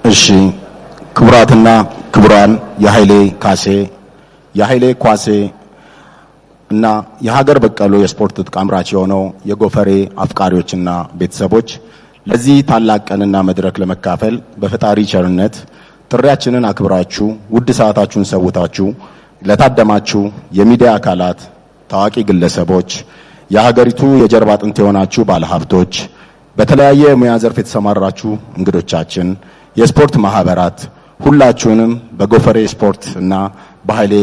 እሺ ክቡራትና ክቡራን የኃይሌ ኳሴ እና የሀገር በቀሉ የስፖርት ትጥቅ አምራች የሆነው የጎፈሬ አፍቃሪዎችና ቤተሰቦች ለዚህ ታላቅ ቀንና መድረክ ለመካፈል በፈጣሪ ቸርነት ጥሪያችንን አክብራችሁ ውድ ሰዓታችሁን ሰውታችሁ ለታደማችሁ የሚዲያ አካላት፣ ታዋቂ ግለሰቦች፣ የሀገሪቱ የጀርባ አጥንት የሆናችሁ ባለሀብቶች፣ በተለያየ ሙያ ዘርፍ የተሰማራችሁ እንግዶቻችን፣ የስፖርት ማህበራት ሁላችሁንም በጎፈሬ ስፖርት እና በኃይሌ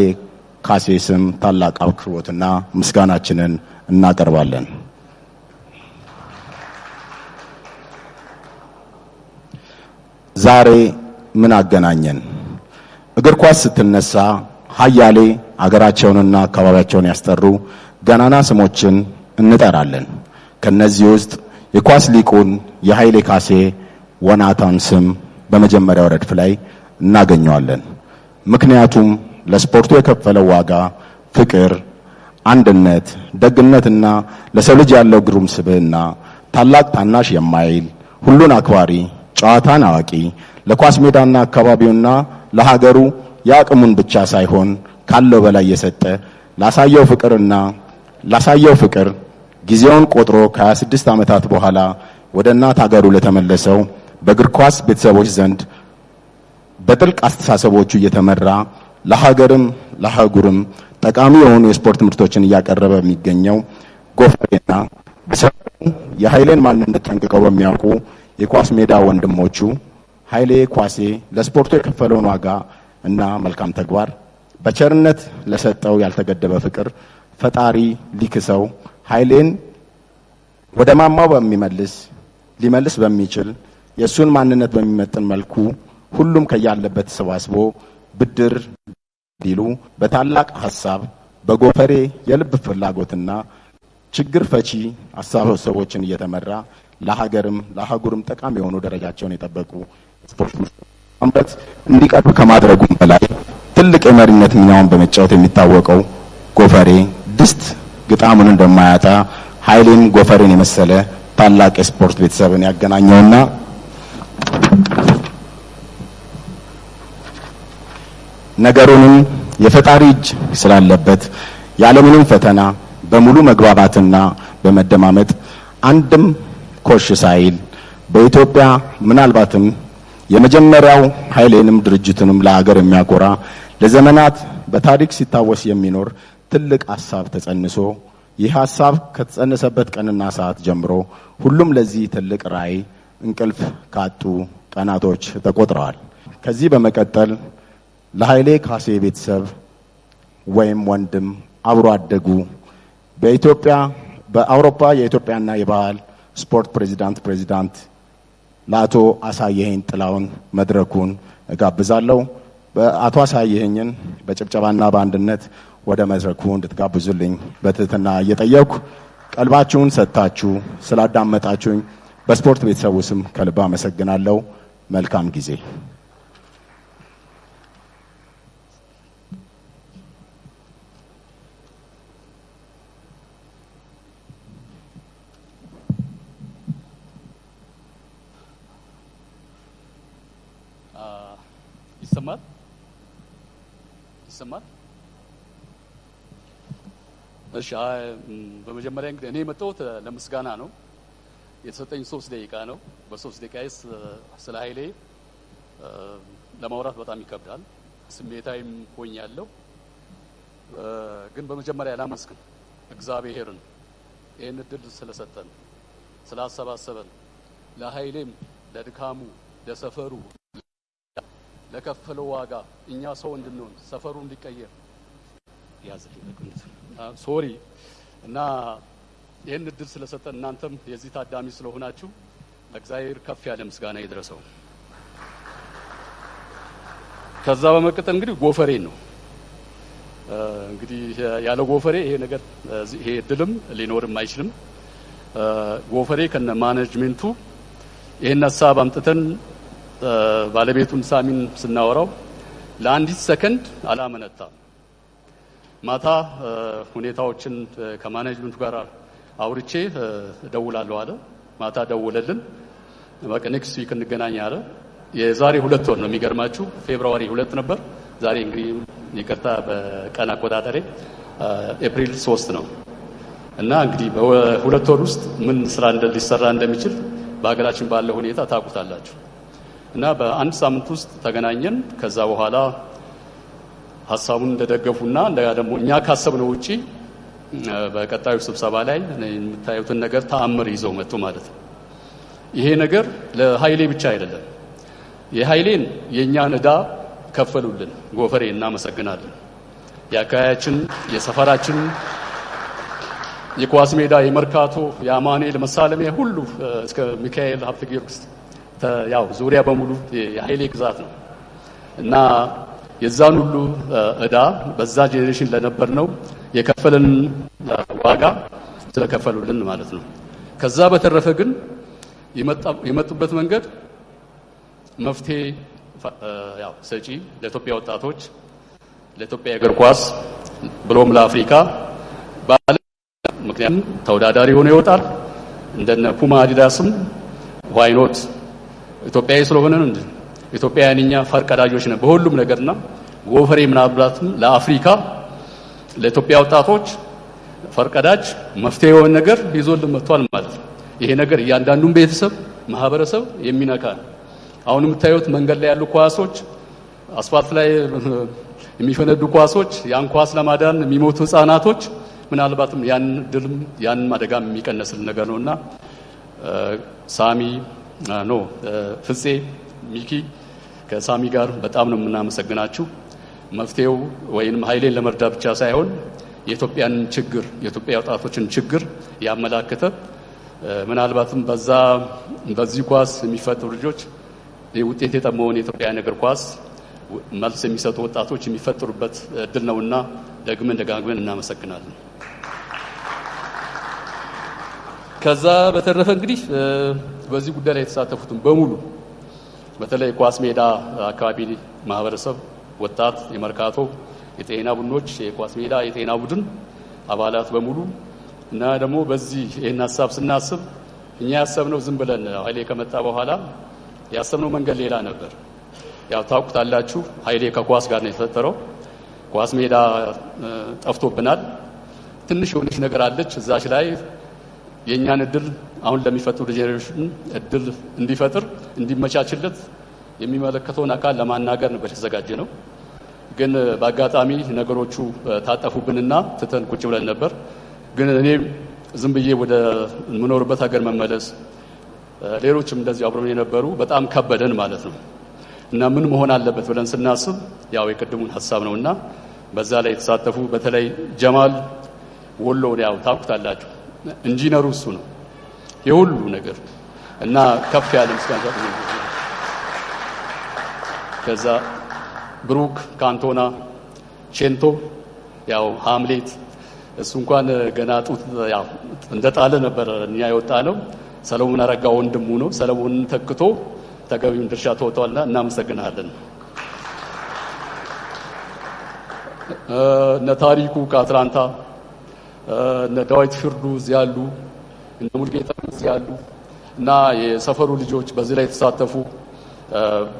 ካሴ ስም ታላቅ አክብሮትና ምስጋናችንን እናቀርባለን። ዛሬ ምን አገናኘን? እግር ኳስ ስትነሳ ሀያሌ አገራቸውንና አካባቢያቸውን ያስጠሩ ገናና ስሞችን እንጠራለን። ከነዚህ ውስጥ የኳስ ሊቁን የኃይሌ ካሴ ወናታን ስም በመጀመሪያው ረድፍ ላይ እናገኘዋለን። ምክንያቱም ለስፖርቱ የከፈለው ዋጋ፣ ፍቅር፣ አንድነት፣ ደግነትና ለሰው ልጅ ያለው ግሩም ስብዕና ታላቅ ታናሽ የማይል ሁሉን አክባሪ፣ ጨዋታን አዋቂ፣ ለኳስ ሜዳና አካባቢውና ለሀገሩ የአቅሙን ብቻ ሳይሆን ካለው በላይ የሰጠ ላሳየው ፍቅር ጊዜውን ቆጥሮ ከ26 ዓመታት በኋላ ወደ እናት ሀገሩ ለተመለሰው በእግር ኳስ ቤተሰቦች ዘንድ በጥልቅ አስተሳሰቦቹ እየተመራ ለሀገርም ለሀገሩም ጠቃሚ የሆኑ የስፖርት ምርቶችን እያቀረበ የሚገኘው ጎፈሬና የኃይሌን ማንነት ጠንቅቀው በሚያውቁ የኳስ ሜዳ ወንድሞቹ ኃይሌ ኳሴ ለስፖርቱ የከፈለውን ዋጋ እና መልካም ተግባር በቸርነት ለሰጠው ያልተገደበ ፍቅር ፈጣሪ ሊክሰው ኃይሌን ወደ ማማው ሊመልስ በሚችል የሱን ማንነት በሚመጥን መልኩ ሁሉም ከያለበት ተሰባስቦ ብድር ዲሉ በታላቅ ሐሳብ በጎፈሬ የልብ ፍላጎትና ችግር ፈቺ አስተሳሰቦችን እየተመራ ለሀገርም ለሀገሩም ጠቃሚ የሆኑ ደረጃቸውን የጠበቁ ስፖርት ምርቶች እንዲቀርብ ከማድረጉም በላይ ትልቅ የመሪነት ሚናውን በመጫወት የሚታወቀው ጎፈሬ ድስት ግጣሙን እንደማያጣ ኃይሌም ጎፈሬን የመሰለ ታላቅ የስፖርት ቤተሰብን ያገናኘውና ነገሩንም የፈጣሪ እጅ ስላለበት ያለምንም ፈተና በሙሉ መግባባትና በመደማመጥ አንድም ኮሽ ሳይል በኢትዮጵያ ምናልባትም የመጀመሪያው ኃይሌንም ድርጅቱንም ለሀገር የሚያኮራ ለዘመናት በታሪክ ሲታወስ የሚኖር ትልቅ ሐሳብ ተጸንሶ ይህ ሐሳብ ከተጸነሰበት ቀንና ሰዓት ጀምሮ ሁሉም ለዚህ ትልቅ ራዕይ እንቅልፍ ካጡ ቀናቶች ተቆጥረዋል። ከዚህ በመቀጠል ለኃይሌ ካሴ ቤተሰብ ወይም ወንድም አብሮ አደጉ በአውሮፓ የኢትዮጵያና የባህል ስፖርት ፕሬዚዳንት ለአቶ አሳየኸኝ ጥላውን መድረኩን እጋብዛለሁ። በአቶ አሳየኸኝን በጭብጨባና በአንድነት ወደ መድረኩ እንድትጋብዙልኝ በትህትና እየጠየቅኩ ቀልባችሁን ሰጥታችሁ ስላዳመጣችሁኝ በስፖርት ቤተሰቡ ስም ከልብ አመሰግናለሁ። መልካም ጊዜ። ይሰማል? እሺ፣ በመጀመሪያ እንግዲህ እኔ የመጣሁት ለምስጋና ነው። የተሰጠኝ 3 ደቂቃ ነው። በ3 ደቂቃዬስ ስለ ኃይሌ ለማውራት በጣም ይከብዳል። ስሜታዊም ሆኛለሁ። ግን በመጀመሪያ ላመስግን እግዚአብሔርን ይህን እድል ስለሰጠን፣ ስላሰባሰበን፣ ለኃይሌም ለድካሙ፣ ለሰፈሩ ለከፈለው ዋጋ እኛ ሰው እንድንሆን ሰፈሩ እንዲቀየር ሶሪ እና ይህን እድል ስለሰጠን እናንተም የዚህ ታዳሚ ስለሆናችሁ ለእግዚአብሔር ከፍ ያለ ምስጋና ይድረሰው። ከዛ በመቀጠል እንግዲህ ጎፈሬ ነው። እንግዲህ ያለ ጎፈሬ ይሄ እድልም ሊኖርም አይችልም። ጎፈሬ ከነ ማኔጅመንቱ ይሄን ሀሳብ አምጥተን ባለቤቱን ሳሚን ስናወራው ለአንዲት ሰከንድ አላመነታም። ማታ ሁኔታዎችን ከማኔጅመንቱ ጋር አውርቼ እደውላለሁ አለ። ማታ ደውለልን። በቃ ኔክስት ዊክ እንገናኝ አለ። የዛሬ 2 ወር ነው የሚገርማችሁ ፌብሩዋሪ 2 ነበር። ዛሬ እንግዲህ ይቅርታ በቀን አቆጣጠሬ ኤፕሪል 3 ነው እና እንግዲህ በ2 ወር ውስጥ ምን ስራ ሊሰራ እንደሚችል በሀገራችን ባለው ሁኔታ ታውቁታላችሁ። እና በአንድ ሳምንት ውስጥ ተገናኘን። ከዛ በኋላ ሐሳቡን እንደደገፉና እንደጋ ደግሞ እኛ ካሰብነው ውጪ በቀጣዩ ስብሰባ ላይ የምታዩትን ነገር ተአምር ይዘው መጡ ማለት ነው። ይሄ ነገር ለኃይሌ ብቻ አይደለም። የኃይሌን የኛን ዕዳ ከፈሉልን። ጎፈሬ እናመሰግናለን። የአካባቢያችን የሰፈራችን የኳስ ሜዳ የመርካቶ የአማኑኤል መሳለሚያ ሁሉ እስከ ሚካኤል ሀብተ ጊዮርጊስ ያው ዙሪያ በሙሉ የኃይሌ ግዛት ነው እና የዛን ሁሉ ዕዳ በዛ ጄኔሬሽን ለነበር ነው የከፈለን ዋጋ ስለከፈሉልን ማለት ነው። ከዛ በተረፈ ግን የመጡበት መንገድ መፍትሄ ያው ሰጪ ለኢትዮጵያ ወጣቶች ለኢትዮጵያ እግር ኳስ ብሎም ለአፍሪካ ባለ ምክንያቱም ተወዳዳሪ ሆኖ ይወጣል። እንደነ ፑማ አዲዳስም ዋይኖት ኢትዮጵያዊ ስለሆነ ነው። ኢትዮጵያውያን እኛ ፈርቀዳጆች ነን በሁሉም ነገርና ጎፈሬ ምናልባትም ለአፍሪካ ለኢትዮጵያ ወጣቶች ፈርቀዳጅ መፍትሄ የሆነ ነገር ይዞልን መጥቷል ማለት ነው። ይሄ ነገር እያንዳንዱን ቤተሰብ ማህበረሰብ የሚነካ አሁን የምታዩት መንገድ ላይ ያሉ ኳሶች አስፋልት ላይ የሚፈነዱ ኳሶች ያን ኳስ ለማዳን የሚሞቱ ህፃናቶች ምናልባትም ያን አደጋም የሚቀንስል ነገር ነውና ሳሚ ፍፄ ሚኪ ከሳሚ ጋር በጣም ነው የምናመሰግናችሁ። መፍትሄው ወይንም ኃይሌን ለመርዳት ብቻ ሳይሆን የኢትዮጵያን ችግር የኢትዮጵያ ወጣቶችን ችግር ያመላከተ ምናልባትም በዚህ ኳስ የሚፈጠሩ ልጆች ውጤት የጠመውን የኢትዮጵያ እግር ኳስ መልስ የሚሰጡ ወጣቶች የሚፈጠሩበት እድል ነውና ደግመን ደጋግመን እናመሰግናለን። ከዛ በተረፈ እንግዲህ በዚህ ጉዳይ ላይ የተሳተፉትን በሙሉ በተለይ ኳስ ሜዳ አካባቢ ማህበረሰብ ወጣት የመርካቶ የጤና ቡድኖች የኳስ ሜዳ የጤና ቡድን አባላት በሙሉ እና ደግሞ በዚህ ይሄን ሐሳብ ስናስብ እኛ ያሰብነው ዝም ብለን ኃይሌ ከመጣ በኋላ ያሰብነው መንገድ ሌላ ነበር። ያው ታውቁታላችሁ ኃይሌ ከኳስ ጋር ነው የተፈጠረው። ኳስ ሜዳ ጠፍቶብናል። ትንሽ የሆነች ነገር አለች እዛች ላይ የኛን እድል አሁን ለሚፈጥሩ ጄኔሬሽን እድል እንዲፈጥር እንዲመቻችለት የሚመለከተውን አካል ለማናገር ነበር የተዘጋጀ ነው። ግን በአጋጣሚ ነገሮቹ ታጠፉብንና ትተን ቁጭ ብለን ነበር። ግን እኔ ዝም ብዬ ወደ ምኖርበት ሀገር መመለስ ሌሎችም እንደዚህ አብረው የነበሩ በጣም ከበደን ማለት ነው እና ምን መሆን አለበት ብለን ስናስብ ያው የቅድሙን ሐሳብ ነውና በዛ ላይ የተሳተፉ በተለይ ጀማል ወሎ ያው ታውቁታላችሁ ኢንጂነሩ እሱ ነው የሁሉ ነገር እና ከፍ ያለ ምስጋና ከዛ ብሩክ ካንቶና ቼንቶ ያው ሃምሌት እሱ እንኳን ገና ጡት ያው እንደጣለ ነበር እኛ የወጣ ነው። ሰለሞን አረጋ ወንድሙ ነው። ሰለሞንን ተክቶ ተገቢውን ድርሻ ተወጥቷልና እናመሰግናለን። እነ ታሪኩ ከአትላንታ እነ ዳዊት ፍርዱ እዚህ ያሉ እነ ሙልጌታ እዚህ ያሉ እና የሰፈሩ ልጆች በዚህ ላይ የተሳተፉ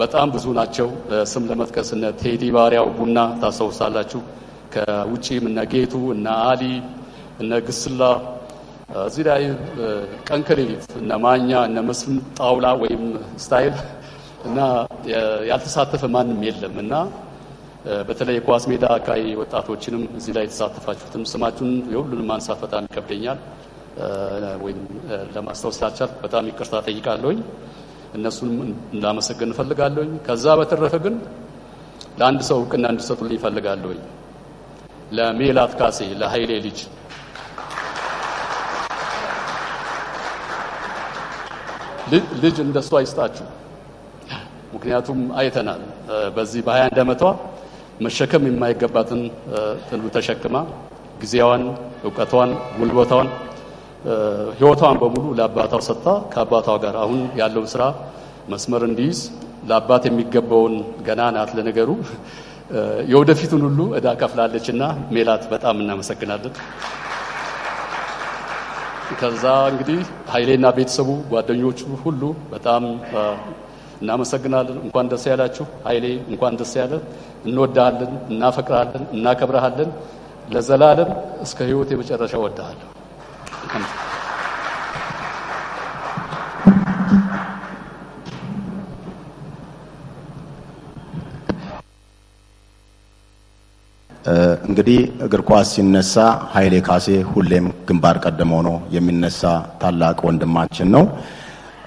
በጣም ብዙ ናቸው። ስም ለመጥቀስ እነ ቴዲ ባሪያው ቡና ታስታውሳላችሁ። ከውጪም እነ ጌቱ እነ አሊ እነ ግስላ እዚህ ላይ ቀን ከሌሊት እነ ማኛ እነ መስፍን ጣውላ ወይም ስታይል እና ያልተሳተፈ ማንም የለም እና በተለይ ኳስ ሜዳ አካባቢ ወጣቶችንም እዚህ ላይ የተሳተፋችሁትን ስማችሁን የሁሉንም ማንሳት በጣም ይከብደኛል ወይም ለማስታወስ ስላልቻልኩ በጣም ይቅርታ ጠይቃለሁኝ። እነሱንም እንዳመሰግን እፈልጋለሁኝ። ከዛ በተረፈ ግን ለአንድ ሰው እውቅና እንድሰጡልኝ እፈልጋለሁኝ። ለሜላት ካሴ ለኃይሌ ልጅ ልጅ እንደሷ ይስጣችሁ። ምክንያቱም አይተናል በዚህ በ21 ዓመቷ መሸከም የማይገባትን ጥሉ ተሸክማ ጊዜዋን ዕውቀቷን ጉልበቷን ህይወቷን በሙሉ ለአባቷ ሰጥታ ከአባቷ ጋር አሁን ያለው ስራ መስመር እንዲይዝ ለአባት የሚገባውን ገና ናት ለነገሩ የወደፊቱን ሁሉ እዳ ከፍላለችና ሜላት በጣም እናመሰግናለን። ከዛ እንግዲህ ኃይሌና ቤተሰቡ ጓደኞቹ ሁሉ በጣም እናመሰግናለን። እንኳን ደስ ያላችሁ ኃይሌ፣ እንኳን ደስ ያለ። እንወዳለን፣ እናፈቅራለን፣ እናከብራለን። ለዘላለም እስከ ሕይወት የመጨረሻ ወዳለሁ። እንግዲህ እግር ኳስ ሲነሳ ኃይሌ ካሴ ሁሌም ግንባር ቀደም ሆኖ የሚነሳ ታላቅ ወንድማችን ነው።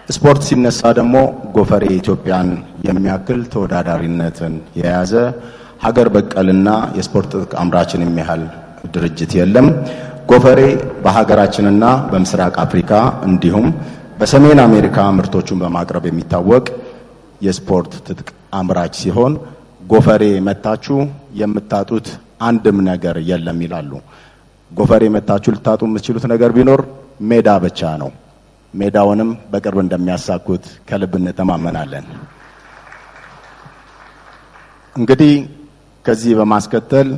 ስፖርት ሲነሳ ደግሞ ጎፈሬ ኢትዮጵያን የሚያክል ተወዳዳሪነትን የያዘ ሀገር በቀልና የስፖርት አምራችን የሚያህል ድርጅት የለም። ጎፈሬ በሀገራችንና በምስራቅ አፍሪካ እንዲሁም በሰሜን አሜሪካ ምርቶቹን በማቅረብ የሚታወቅ የስፖርት ትጥቅ አምራች ሲሆን ጎፈሬ መታችሁ የምታጡት አንድም ነገር የለም ይላሉ። ጎፈሬ መታችሁ ልታጡ የምትችሉት ነገር ቢኖር ሜዳ ብቻ ነው። ሜዳውንም በቅርብ እንደሚያሳኩት ከልብ እንተማመናለን። እንግዲህ ከዚህ በማስከተል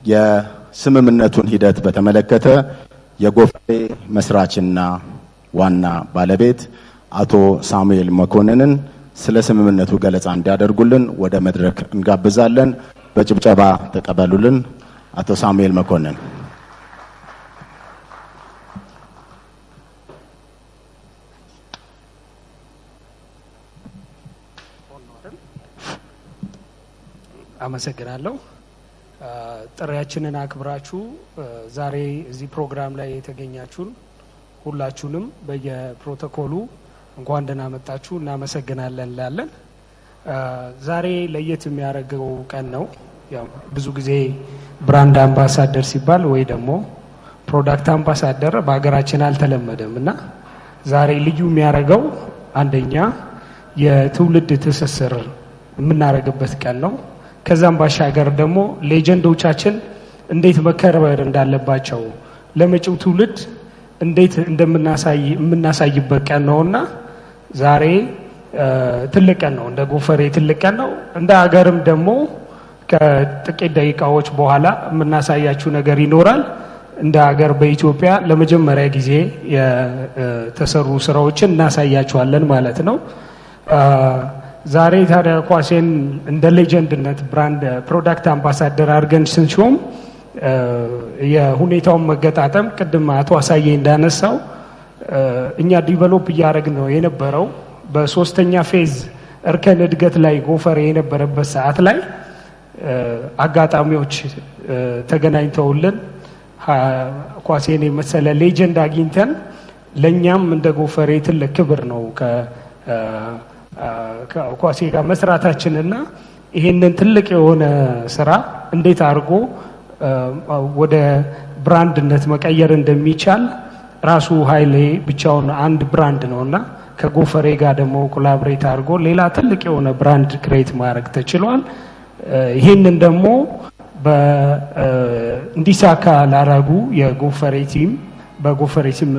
የስምምነቱን ሂደት በተመለከተ የጎፈሬ መስራችና ዋና ባለቤት አቶ ሳሙኤል መኮንንን ስለ ስምምነቱ ገለጻ እንዲያደርጉልን ወደ መድረክ እንጋብዛለን። በጭብጨባ ተቀበሉልን። አቶ ሳሙኤል መኮንን። አመሰግናለሁ። ጥሪያችንን አክብራችሁ ዛሬ እዚህ ፕሮግራም ላይ የተገኛችሁን ሁላችሁንም በየፕሮቶኮሉ እንኳን ደህና መጣችሁ እናመሰግናለን እንላለን። ዛሬ ለየት የሚያደርገው ቀን ነው። ያው ብዙ ጊዜ ብራንድ አምባሳደር ሲባል ወይ ደግሞ ፕሮዳክት አምባሳደር በሀገራችን አልተለመደም እና ዛሬ ልዩ የሚያደርገው አንደኛ የትውልድ ትስስር የምናደርግበት ቀን ነው። ከዛም ባሻገር ደግሞ ሌጀንዶቻችን እንዴት መከበር እንዳለባቸው ለመጪው ትውልድ እንዴት የምናሳይበት ቀን ነውና ዛሬ ትልቅ ቀን ነው። እንደ ጎፈሬ ትልቅ ቀን ነው። እንደ ሀገርም ደግሞ ከጥቂት ደቂቃዎች በኋላ የምናሳያችሁ ነገር ይኖራል። እንደ ሀገር በኢትዮጵያ ለመጀመሪያ ጊዜ የተሰሩ ስራዎችን እናሳያችኋለን ማለት ነው። ዛሬ ታዲያ ኳሴን እንደ ሌጀንድነት ብራንድ ፕሮዳክት አምባሳደር አድርገን ስንሾም የሁኔታውን መገጣጠም ቅድም አቶ አሳዬ እንዳነሳው እኛ ዲቨሎፕ እያደረግን ነው የነበረው። በሶስተኛ ፌዝ እርከን እድገት ላይ ጎፈሬ የነበረበት ሰዓት ላይ አጋጣሚዎች ተገናኝተውልን ኳሴን የመሰለ ሌጀንድ አግኝተን ለኛም እንደ ጎፈሬ ትልቅ ክብር ነው ከኳሴ ጋር መስራታችንና ይሄንን ትልቅ የሆነ ስራ እንዴት አድርጎ ወደ ብራንድነት መቀየር እንደሚቻል ራሱ ኃይሌ ብቻውን አንድ ብራንድ ነውና ከጎፈሬ ጋር ደግሞ ኮላቦሬት አድርጎ ሌላ ትልቅ የሆነ ብራንድ ክሬት ማድረግ ተችሏል። ይሄንን ደግሞ እንዲሳካ ላረጉ የጎፈሬ ቲም በጎፈሬ ስም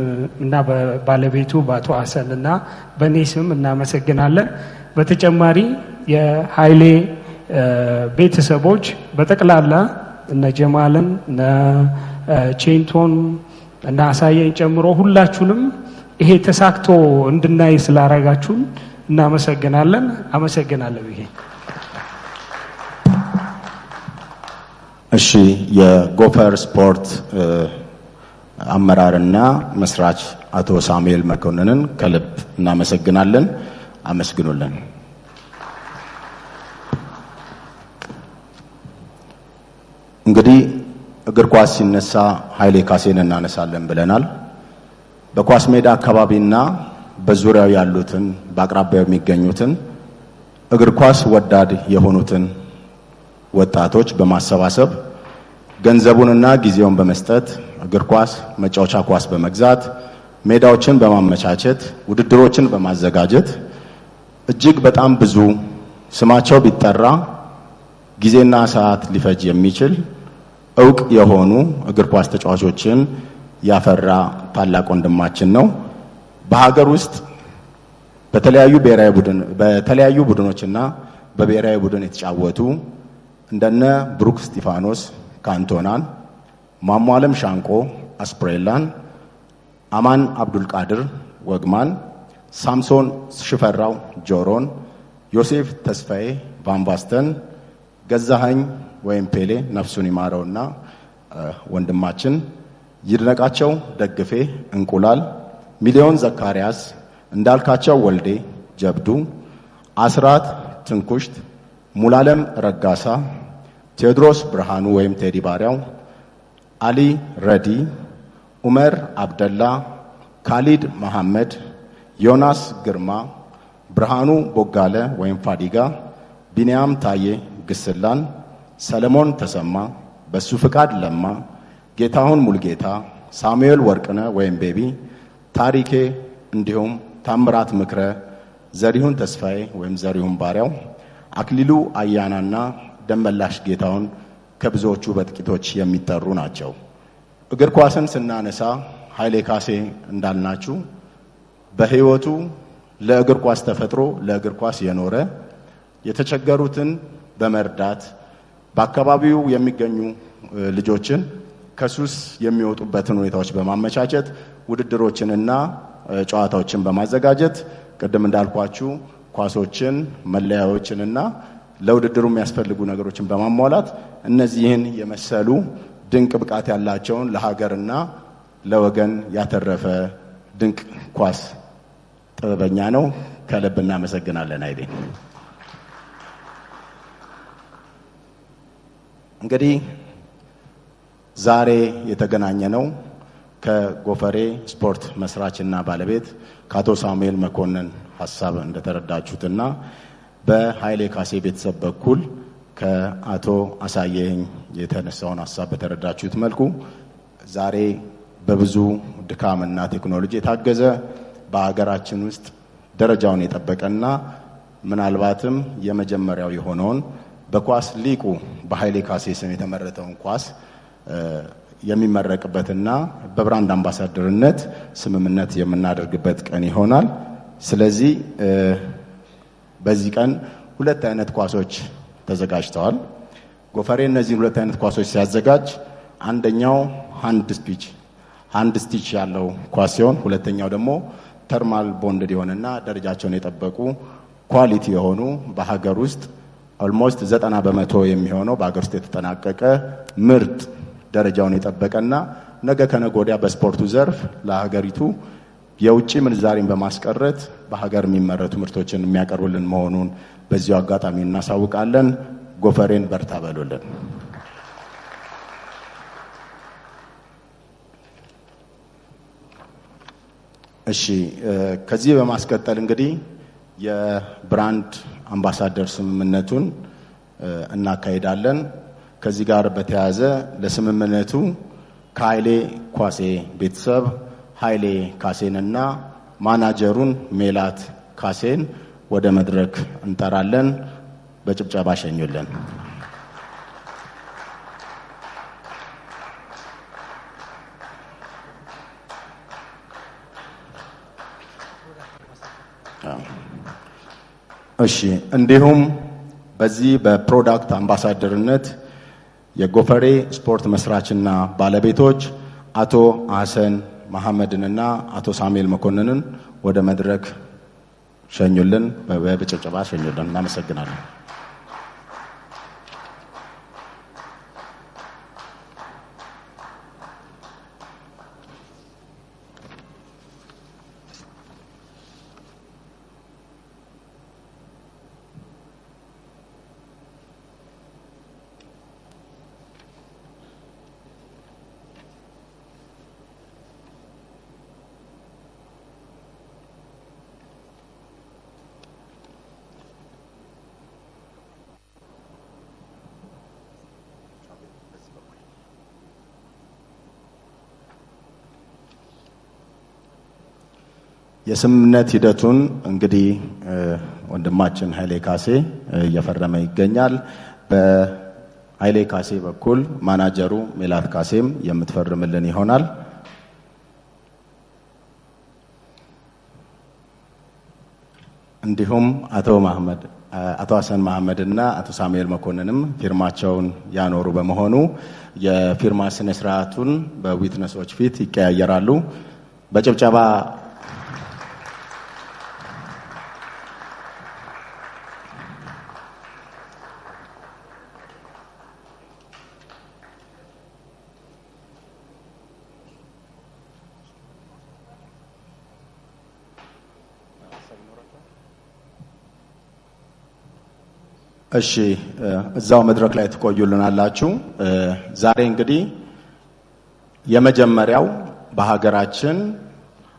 እና በባለቤቱ በአቶ ሀሰን እና በእኔ ስም እናመሰግናለን። በተጨማሪ የኃይሌ ቤተሰቦች በጠቅላላ እነ ጀማልን እነ ቼንቶን እና አሳየን ጨምሮ ሁላችሁንም ይሄ ተሳክቶ እንድናይ ስላረጋችሁን እናመሰግናለን። አመሰግናለሁ። ይሄ እሺ፣ የጎፈር ስፖርት አመራርና መስራች አቶ ሳሙኤል መኮንንን ከልብ እናመሰግናለን። አመስግኑልን። እንግዲህ እግር ኳስ ሲነሳ ኃይሌ ካሴን እናነሳለን ብለናል። በኳስ ሜዳ አካባቢና በዙሪያው ያሉትን በአቅራቢያው የሚገኙትን እግር ኳስ ወዳድ የሆኑትን ወጣቶች በማሰባሰብ ገንዘቡንና ጊዜውን በመስጠት እግር ኳስ መጫወቻ ኳስ በመግዛት ሜዳዎችን በማመቻቸት ውድድሮችን በማዘጋጀት እጅግ በጣም ብዙ ስማቸው ቢጠራ ጊዜና ሰዓት ሊፈጅ የሚችል እውቅ የሆኑ እግር ኳስ ተጫዋቾችን ያፈራ ታላቅ ወንድማችን ነው። በሀገር ውስጥ በተለያዩ ቡድኖችና በብሔራዊ ቡድን የተጫወቱ እንደነ ብሩክ ስቲፋኖስ ካንቶናን፣ ማሟለም ሻንቆ አስፕሬላን፣ አማን አብዱል ቃድር ወግማን፣ ሳምሶን ሽፈራው ጆሮን፣ ዮሴፍ ተስፋዬ ቫንባስተን፣ ገዛኸኝ ወይም ፔሌ ነፍሱን ይማረውና ወንድማችን፣ ይድነቃቸው ደግፌ እንቁላል፣ ሚሊዮን ዘካርያስ፣ እንዳልካቸው ወልዴ ጀብዱ፣ አስራት ትንኩሽት፣ ሙላለም ረጋሳ፣ ቴዎድሮስ ብርሃኑ ወይም ቴዲ ባሪያው፣ አሊ ረዲ፣ ኡመር አብደላ፣ ካሊድ መሐመድ፣ ዮናስ ግርማ፣ ብርሃኑ ቦጋለ ወይም ፋዲጋ፣ ቢንያም ታዬ ግስላን፣ ሰለሞን ተሰማ፣ በሱ ፍቃድ ለማ፣ ጌታሁን ሙልጌታ፣ ሳሙኤል ወርቅነ ወይም ቤቢ፣ ታሪኬ፣ እንዲሁም ታምራት ምክረ፣ ዘሪሁን ተስፋዬ ወይም ዘሪሁን ባሪያው፣ አክሊሉ አያናና ደመላሽ ጌታውን ከብዙዎቹ በጥቂቶች የሚጠሩ ናቸው። እግር ኳስን ስናነሳ ኃይሌ ካሴ እንዳልናችሁ በህይወቱ ለእግር ኳስ ተፈጥሮ ለእግር ኳስ የኖረ የተቸገሩትን በመርዳት በአካባቢው የሚገኙ ልጆችን ከሱስ የሚወጡበትን ሁኔታዎች በማመቻቸት ውድድሮችንና ጨዋታዎችን በማዘጋጀት ቅድም እንዳልኳችሁ ኳሶችን መለያዎችንና ለውድድሩ የሚያስፈልጉ ነገሮችን በማሟላት እነዚህን የመሰሉ ድንቅ ብቃት ያላቸውን ለሀገርና ለወገን ያተረፈ ድንቅ ኳስ ጥበበኛ ነው። ከልብ እናመሰግናለን ኃይሌ። እንግዲህ ዛሬ የተገናኘ ነው ከጎፈሬ ስፖርት መስራችና ባለቤት ከአቶ ሳሙኤል መኮንን ሐሳብ እንደተረዳችሁትና በኃይሌ ካሴ ቤተሰብ በኩል ከአቶ አሳየኝ የተነሳውን ሐሳብ በተረዳችሁት መልኩ ዛሬ በብዙ ድካምና ቴክኖሎጂ የታገዘ በአገራችን ውስጥ ደረጃውን የጠበቀና ምናልባትም የመጀመሪያው የሆነውን በኳስ ሊቁ በኃይሌ ካሴ ስም የተመረተውን ኳስ የሚመረቅበትና በብራንድ አምባሳደርነት ስምምነት የምናደርግበት ቀን ይሆናል። ስለዚህ በዚህ ቀን ሁለት አይነት ኳሶች ተዘጋጅተዋል። ጎፈሬ እነዚህ ሁለት አይነት ኳሶች ሲያዘጋጅ አንደኛው ሃንድ ስቲች ያለው ኳስ ሲሆን ሁለተኛው ደግሞ ተርማል ቦንድድ የሆነና ደረጃቸውን የጠበቁ ኳሊቲ የሆኑ በሀገር ውስጥ ኦልሞስት 90% የሚሆነው በሀገር ውስጥ የተጠናቀቀ ምርጥ ደረጃውን የጠበቀና ነገ ከነገ ወዲያ በስፖርቱ ዘርፍ ለሀገሪቱ የውጭ ምንዛሬን በማስቀረት በሀገር የሚመረቱ ምርቶችን የሚያቀርቡልን መሆኑን በዚሁ አጋጣሚ እናሳውቃለን። ጎፈሬን በርታ በሉልን። እሺ፣ ከዚህ በማስቀጠል እንግዲህ የብራንድ አምባሳደር ስምምነቱን እናካሂዳለን። ከዚህ ጋር በተያያዘ ለስምምነቱ ከኃይሌ ካሴ ቤተሰብ ኃይሌ ካሴንና ማናጀሩን ሜላት ካሴን ወደ መድረክ እንጠራለን። በጭብጨባ ሸኙልን። እሺ፣ እንዲሁም በዚህ በፕሮዳክት አምባሳደርነት የጎፈሬ ስፖርት መስራችና ባለቤቶች አቶ ሐሰን መሐመድንና አቶ ሳሙኤል መኮንንን ወደ መድረክ ሸኙልን። በጭብጨባ ሸኙልን። እናመሰግናለን። የስምምነት ሂደቱን እንግዲህ ወንድማችን ኃይሌ ካሴ እየፈረመ ይገኛል። በኃይሌ ካሴ በኩል ማናጀሩ ሜላት ካሴም የምትፈርምልን ይሆናል። እንዲሁም አቶ ሐሰን መሐመድና አቶ ሳሙኤል መኮንንም ፊርማቸውን ያኖሩ በመሆኑ የፊርማ ስነ ስርዓቱን በዊትነሶች ፊት ይቀያየራሉ። በጭብጨባ እሺ እዛው መድረክ ላይ ተቆዩልናላችሁ። ዛሬ እንግዲህ የመጀመሪያው በሀገራችን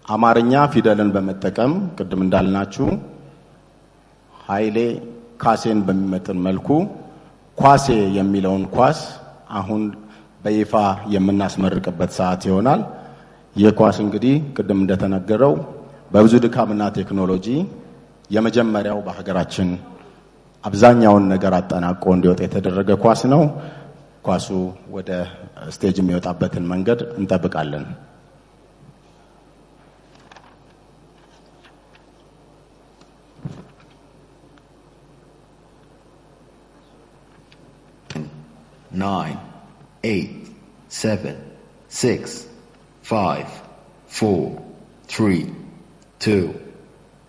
አማርኛ ፊደልን በመጠቀም ቅድም እንዳልናችሁ ኃይሌ ካሴን በሚመጥን መልኩ ኳሴ የሚለውን ኳስ አሁን በይፋ የምናስመርቅበት ሰዓት ይሆናል። የኳስ እንግዲህ ቅድም እንደተነገረው በብዙ ድካምና ቴክኖሎጂ የመጀመሪያው በሀገራችን አብዛኛውን ነገር አጠናቆ እንዲወጣ የተደረገ ኳስ ነው። ኳሱ ወደ ስቴጅ የሚወጣበትን መንገድ እንጠብቃለን። Nine, 8, 7, 6, 5, 4, 3, 2,